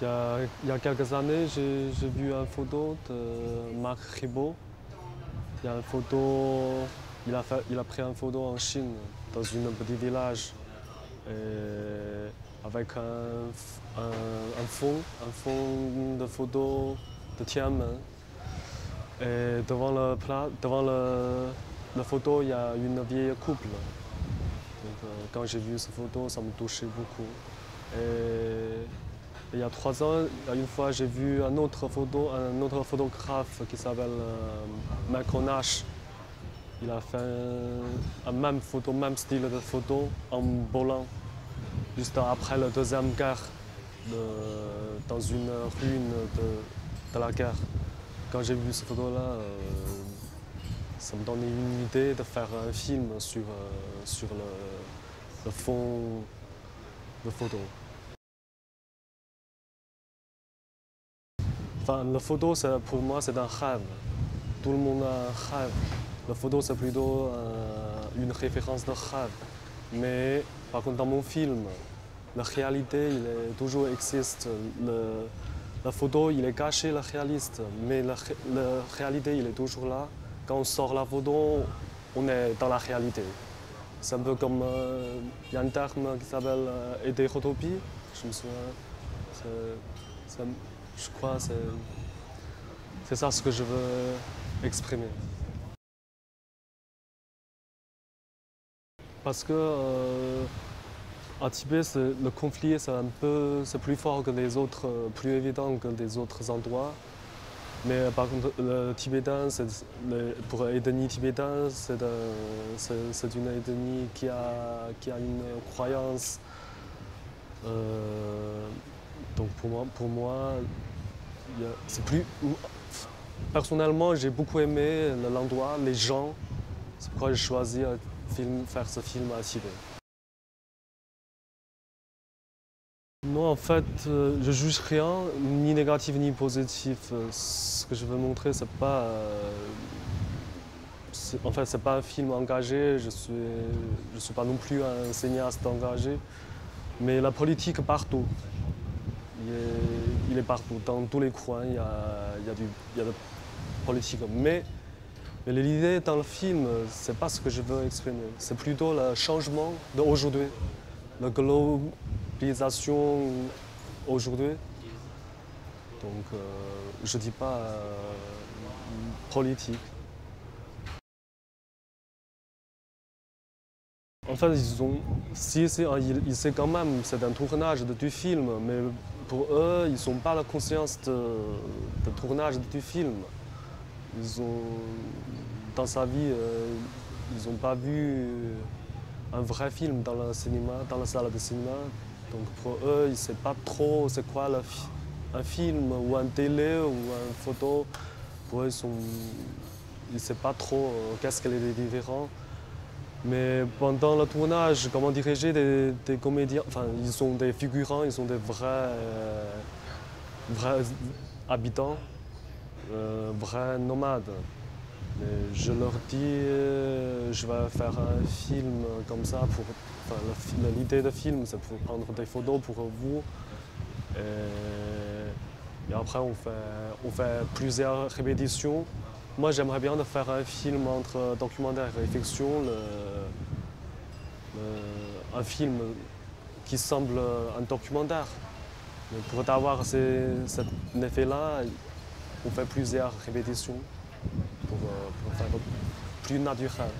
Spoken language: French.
Il y a quelques années, j'ai vu une photo de Marc Ribot. Il y a une photo, il a pris une photo en Chine, dans un petit village, avec un fond de photo de Tiananmen. Et devant la photo, il y a une vieille couple. Donc, quand j'ai vu cette photo, ça me touchait beaucoup. Et il y a 3 ans, une fois, j'ai vu un autre photographe qui s'appelle Michael Nash. Il a fait même style de photo en Bolan, juste après la Deuxième Guerre, dans une ruine de la guerre. Quand j'ai vu cette photo-là, ça me donnait une idée de faire un film sur le fond de photo. Enfin, la photo, pour moi, c'est un rêve. Tout le monde a un rêve. La photo, c'est plutôt une référence de rêve. Mais par contre, dans mon film, la réalité, toujours existe. La photo, il est caché, le réaliste, mais la réalité, il est toujours là. Quand on sort la photo, on est dans la réalité. C'est un peu comme, il y a un terme qui s'appelle hétérotopie, je me souviens. Je crois que c'est ça ce que je veux exprimer. Parce que à Tibet, le conflit c'est plus fort que les autres, plus évident que les autres endroits. Mais par contre, le tibétain, pour l'ethnie tibétaine, c'est une ethnie qui a une croyance. Donc pour moi c'est plus. Personnellement, j'ai beaucoup aimé l'endroit, les gens. C'est pourquoi j'ai choisi faire ce film à Tibet. Non, en fait, je juge rien, ni négatif ni positif. Ce que je veux montrer, c'est pas. En fait, c'est pas un film engagé. Je suis pas non plus un cinéaste engagé. Mais la politique partout. Il est partout. Dans tous les coins, il y a de politique. Mais l'idée dans le film, c'est pas ce que je veux exprimer. C'est plutôt le changement d'aujourd'hui. La globalisation aujourd'hui. Donc, je dis pas politique. En fait, ils savent quand même, c'est un tournage du film, mais pour eux, ils n'ont pas la conscience de tournage du film. Dans sa vie, ils n'ont pas vu un vrai film dans le cinéma, dans la salle de cinéma. Donc pour eux, ils ne savent pas trop c'est quoi un film ou un télé ou une photo. Pour eux, ils ne savent pas trop qu'est-ce qu'elle est différent. Mais pendant le tournage, comment diriger des comédiens, enfin, ils sont des figurants, ils sont des vrais habitants, vrais nomades. Et je leur dis, je vais faire un film comme ça. L'idée de film, c'est pour prendre des photos pour vous. Et après, on fait plusieurs répétitions. Moi, j'aimerais bien faire un film entre documentaire et fiction, un film qui semble un documentaire. Mais pour avoir cet effet-là, on fait plusieurs répétitions pour faire plus naturel.